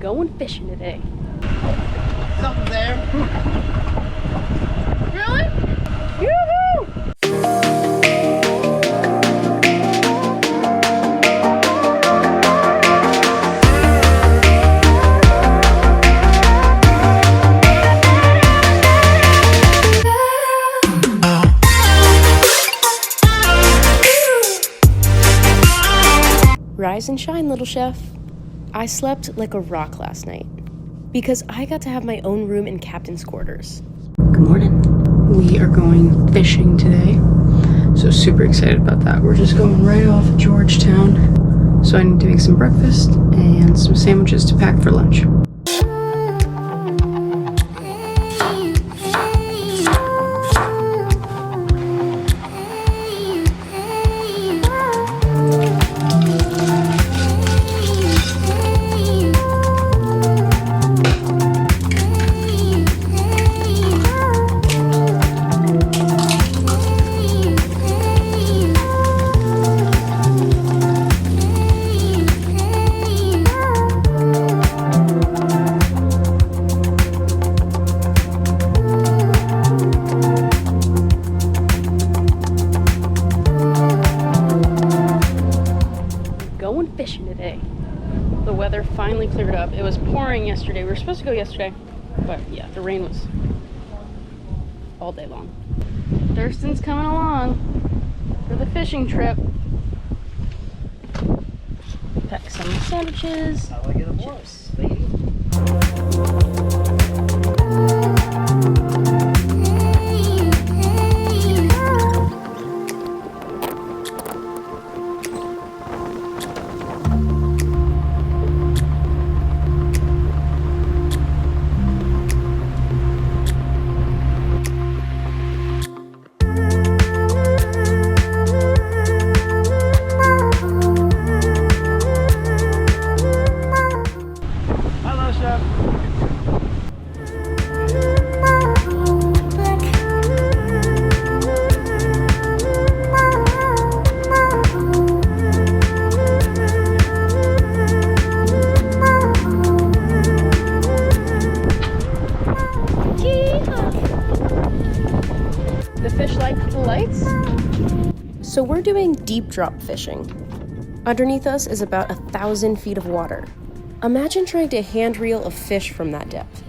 Going fishing today. Something there. Really? Yoo-hoo! Rise and shine, little chef. I slept like a rock last night because I got to have my own room in captain's quarters. Good morning. We are going fishing today, so super excited about that. We're just going right off Georgetown, so I need to make some breakfast and some sandwiches to pack for lunch. Fishing today. The weather finally cleared up. It was pouring yesterday. We were supposed to go yesterday, but yeah, the rain was all day long. Thurston's coming along for the fishing trip. Pack some sandwiches. How do I get a horse? So we're doing deep drop fishing. Underneath us is about 1,000 feet of water. Imagine trying to hand reel a fish from that depth.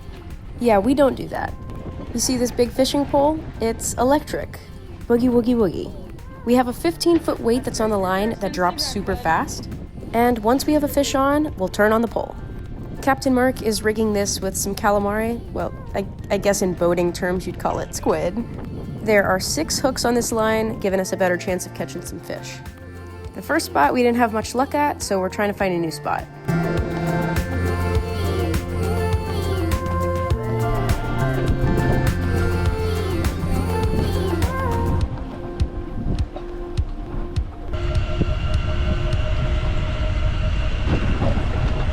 Yeah, we don't do that. You see this big fishing pole? It's electric. Boogie woogie woogie. We have a 15-foot weight that's on the line that drops super fast. And once we have a fish on, we'll turn on the pole. Captain Mark is rigging this with some calamari. Well, I guess in boating terms you'd call it squid. There are 6 hooks on this line, giving us a better chance of catching some fish. The first spot we didn't have much luck at, so we're trying to find a new spot.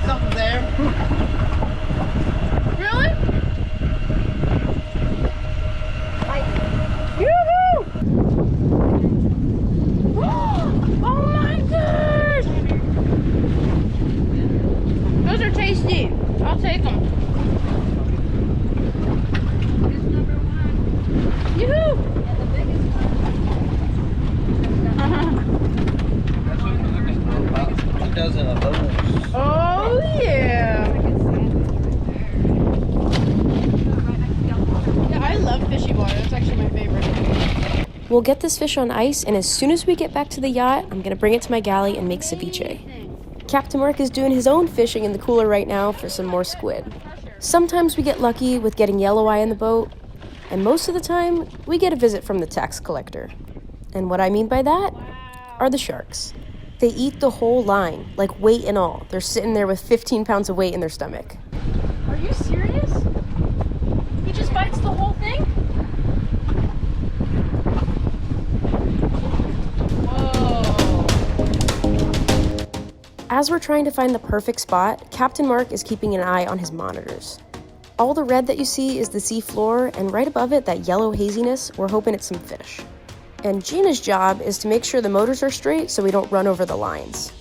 Something there. Really? Yoo-hoo! Oh my gosh! Those are tasty. I'll take them. Yoo-hoo! That's what we're looking for. About 2 dozen of those. Oh yeah! Yeah, I love fishy water. That's actually my favorite. We'll get this fish on ice, and as soon as we get back to the yacht, I'm gonna bring it to my galley and make ceviche. Captain Mark is doing his own fishing in the cooler right now for some more squid. Sometimes we get lucky with getting yellow eye in the boat, and most of the time, we get a visit from the tax collector. And what I mean by that are the sharks. They eat the whole line, like weight and all. They're sitting there with 15 pounds of weight in their stomach. Are you serious? He just bites the whole thing? As we're trying to find the perfect spot, Captain Mark is keeping an eye on his monitors. All the red that you see is the sea floor, and right above it, that yellow haziness, we're hoping it's some fish. And Gina's job is to make sure the motors are straight so we don't run over the lines.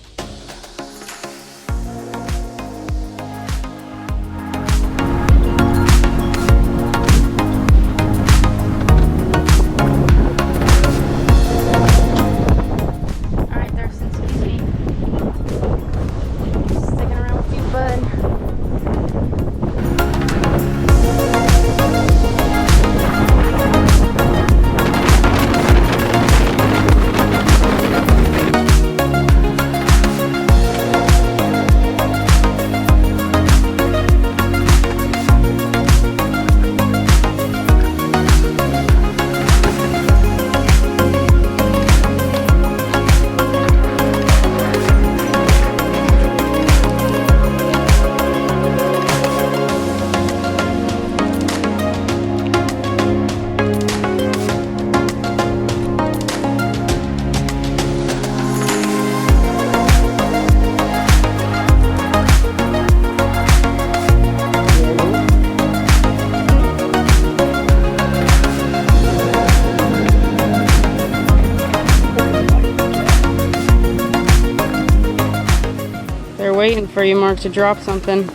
for you, Mark, to drop something.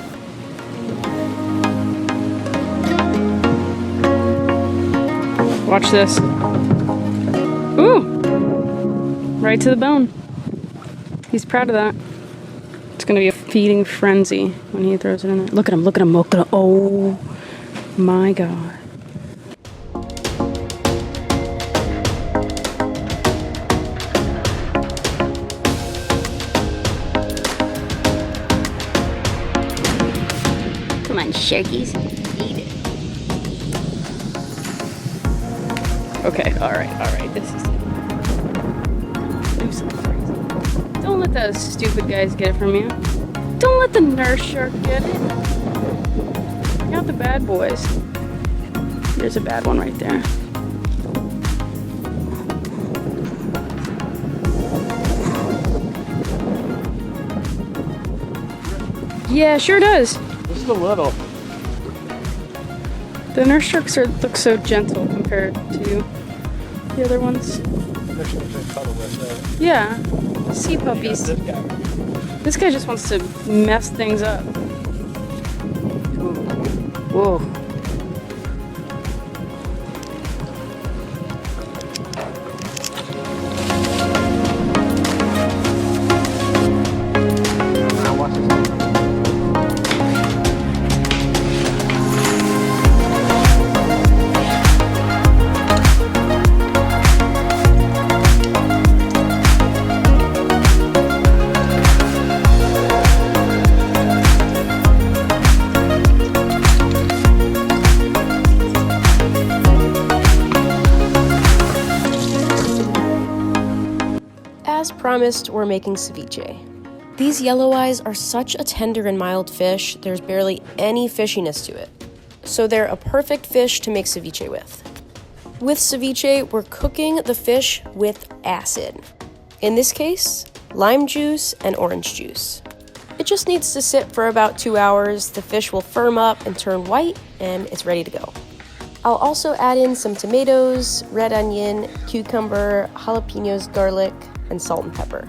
Watch this. Ooh! Right to the bone. He's proud of that. It's gonna be a feeding frenzy when he throws it in there. Look at him, look at him, look at him. Oh my God. Come on, sharkies. Eat it. Okay, alright. This is it. Do something crazy. Don't let those stupid guys get it from you. Don't let the nurse shark get it. I got the bad boys. There's a bad one right there. Yeah, sure does. Just a little. The nurse sharks look so gentle compared to the other ones. Yeah, sea puppies. This guy just wants to mess things up. Whoa. As promised, we're making ceviche. These yellow eyes are such a tender and mild fish, there's barely any fishiness to it. So they're a perfect fish to make ceviche with. With ceviche, we're cooking the fish with acid. In this case, lime juice and orange juice. It just needs to sit for about 2 hours, the fish will firm up and turn white, and it's ready to go. I'll also add in some tomatoes, red onion, cucumber, jalapenos, garlic, and salt and pepper.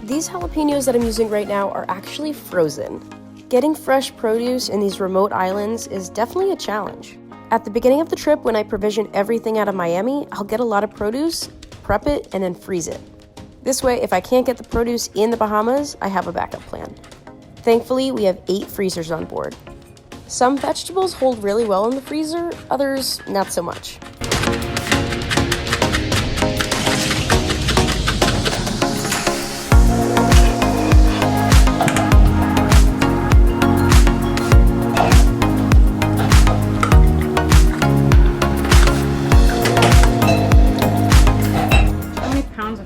These jalapenos that I'm using right now are actually frozen. Getting fresh produce in these remote islands is definitely a challenge. At the beginning of the trip, when I provision everything out of Miami, I'll get a lot of produce, prep it, and then freeze it. This way, if I can't get the produce in the Bahamas, I have a backup plan. Thankfully, we have 8 freezers on board. Some vegetables hold really well in the freezer, others not so much.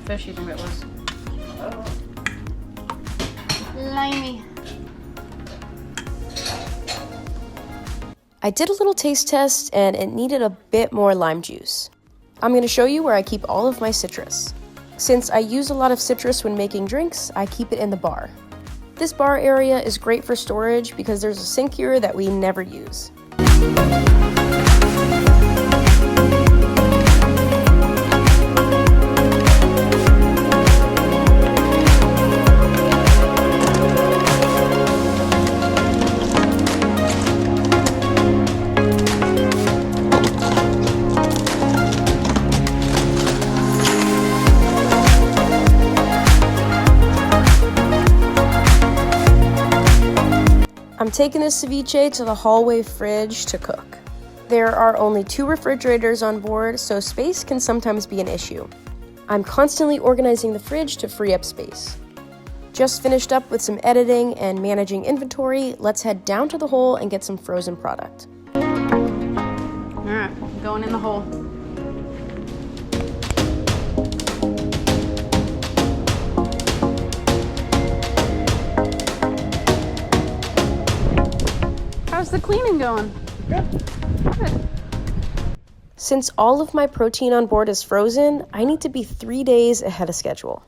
Fish you think it was? Limey. I did a little taste test and it needed a bit more lime juice. I'm going to show you where I keep all of my citrus. Since I use a lot of citrus when making drinks, I keep it in the bar. This bar area is great for storage because there's a sink here that we never use. taking this ceviche to the hallway fridge to cook. There are only 2 refrigerators on board, so space can sometimes be an issue. I'm constantly organizing the fridge to free up space. Just finished up with some editing and managing inventory. Let's head down to the hole and get some frozen product. All right, going in the hole. How's the cleaning going? Good. Since all of my protein on board is frozen, I need to be 3 days ahead of schedule.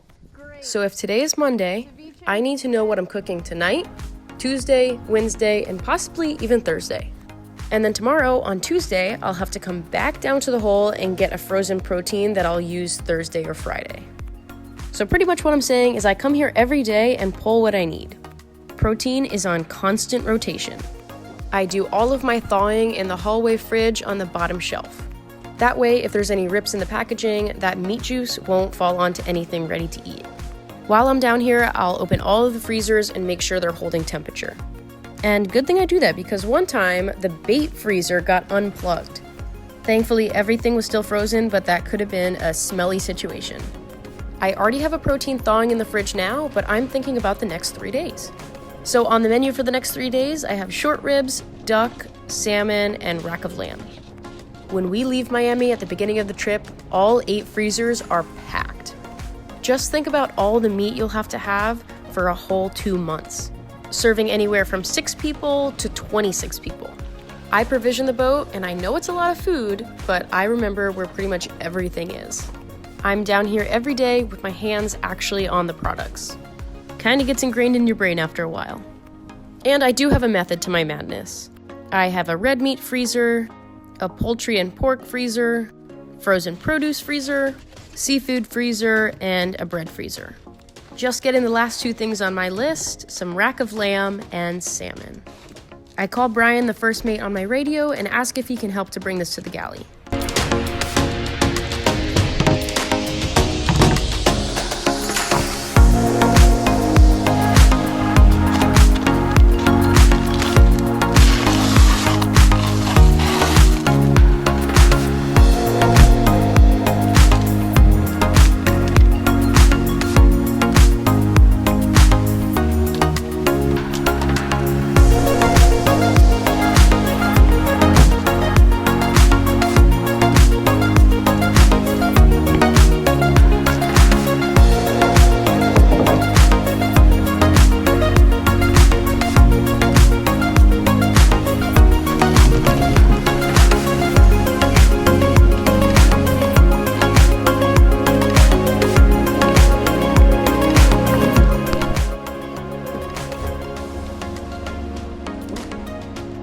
So if today is Monday, I need to know what I'm cooking tonight, Tuesday, Wednesday, and possibly even Thursday. And then tomorrow, on Tuesday, I'll have to come back down to the hole and get a frozen protein that I'll use Thursday or Friday. So pretty much what I'm saying is I come here every day and pull what I need. Protein is on constant rotation. I do all of my thawing in the hallway fridge on the bottom shelf. That way, if there's any rips in the packaging, that meat juice won't fall onto anything ready to eat. While I'm down here, I'll open all of the freezers and make sure they're holding temperature. And good thing I do that because one time, the bait freezer got unplugged. Thankfully, everything was still frozen, but that could have been a smelly situation. I already have a protein thawing in the fridge now, but I'm thinking about the next 3 days. So on the menu for the next 3 days, I have short ribs, duck, salmon, and rack of lamb. When we leave Miami at the beginning of the trip, all 8 freezers are packed. Just think about all the meat you'll have to have for a whole 2 months, serving anywhere from 6 people to 26 people. I provision the boat, and I know it's a lot of food, but I remember where pretty much everything is. I'm down here every day with my hands actually on the products. Kinda gets ingrained in your brain after a while. And I do have a method to my madness. I have a red meat freezer, a poultry and pork freezer, frozen produce freezer, seafood freezer, and a bread freezer. Just getting the last 2 things on my list, some rack of lamb and salmon. I call Brian, the first mate, on my radio and ask if he can help to bring this to the galley.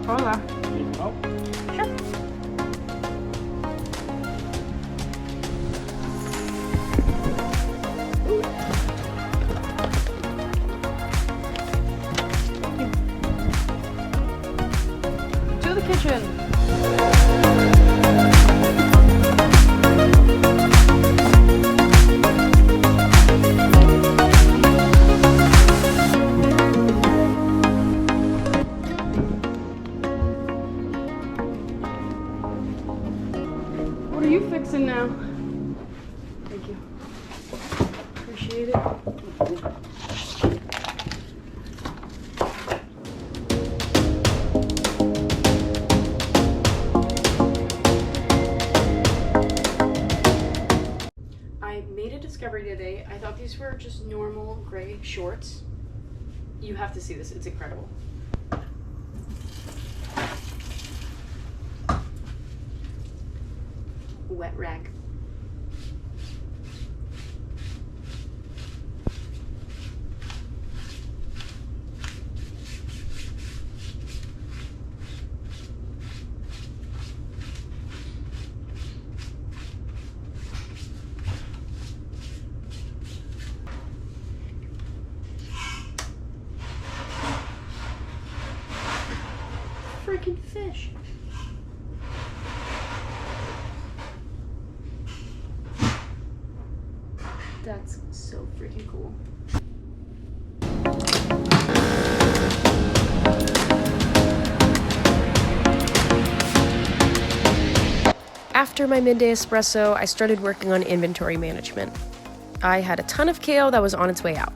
Hola. To the kitchen. What are you fixing now? Thank you. Appreciate it. I made a discovery today. I thought these were just normal gray shorts. You have to see this, it's incredible. Wet rag. Freaking fish. That's so freaking cool. After my midday espresso, I started working on inventory management. I had a ton of kale that was on its way out.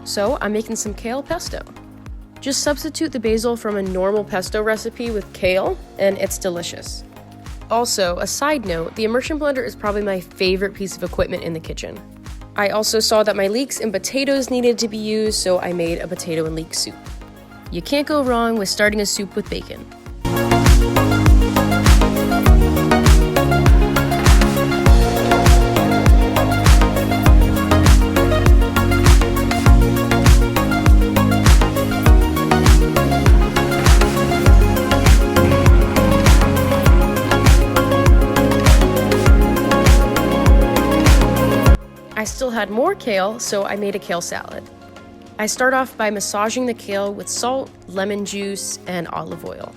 So I'm making some kale pesto. Just substitute the basil from a normal pesto recipe with kale, and it's delicious. Also, a side note, the immersion blender is probably my favorite piece of equipment in the kitchen. I also saw that my leeks and potatoes needed to be used, so I made a potato and leek soup. You can't go wrong with starting a soup with bacon. I still had more kale, so I made a kale salad. I start off by massaging the kale with salt, lemon juice, and olive oil.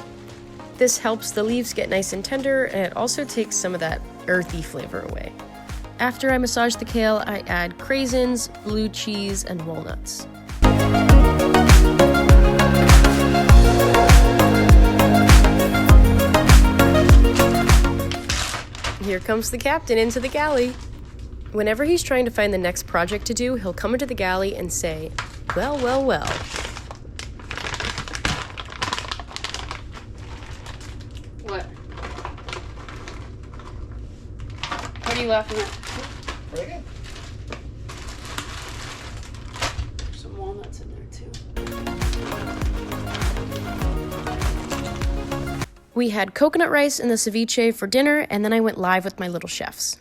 This helps the leaves get nice and tender, and it also takes some of that earthy flavor away. After I massage the kale, I add craisins, blue cheese, and walnuts. Here comes the captain into the galley. Whenever he's trying to find the next project to do, he'll come into the galley and say, "Well, well, well." What? What are you laughing at? Ready? There's some walnuts in there too. We had coconut rice in the ceviche for dinner, and then I went live with my little chefs.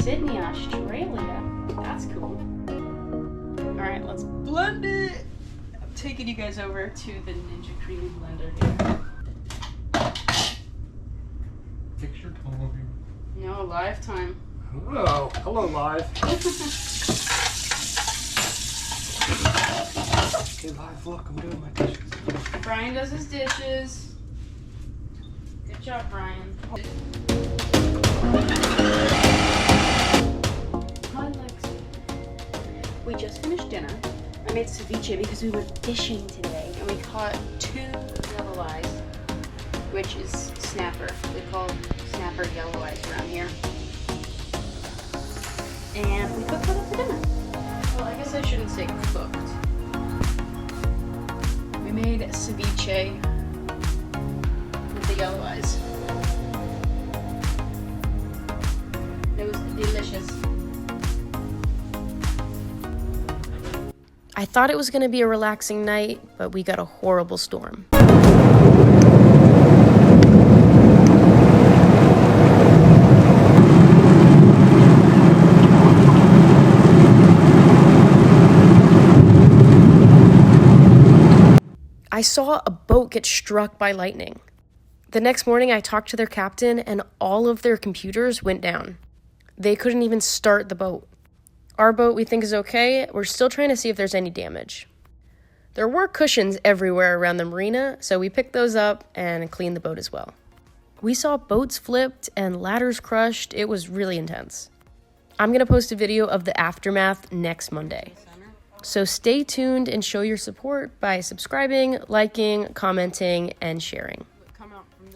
Sydney, Australia. That's cool. Alright, let's blend it. I'm taking you guys over to the Ninja Creami blender here. Picture call of you. No, live time. Hello. Hello, live. Okay, live, look, I'm doing my dishes. Brian does his dishes. Good job, Brian. Hi, Lexi. We just finished dinner. I made ceviche because we were fishing today, and we caught 2 yellow eyes, which is snapper. They call snapper yellow eyes around here. And we cooked that up for dinner. Well, I guess I shouldn't say cooked. We made ceviche with the yellow eyes. It was delicious. I thought it was going to be a relaxing night, but we got a horrible storm. I saw a boat get struck by lightning. The next morning, I talked to their captain, and all of their computers went down. They couldn't even start the boat. Our boat we think is okay. We're still trying to see if there's any damage. There were cushions everywhere around the marina, so we picked those up and cleaned the boat as well. We saw boats flipped and ladders crushed. It was really intense. I'm going to post a video of the aftermath next Monday. So stay tuned and show your support by subscribing, liking, commenting, and sharing.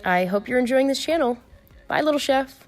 I hope you're enjoying this channel. Bye, little chef.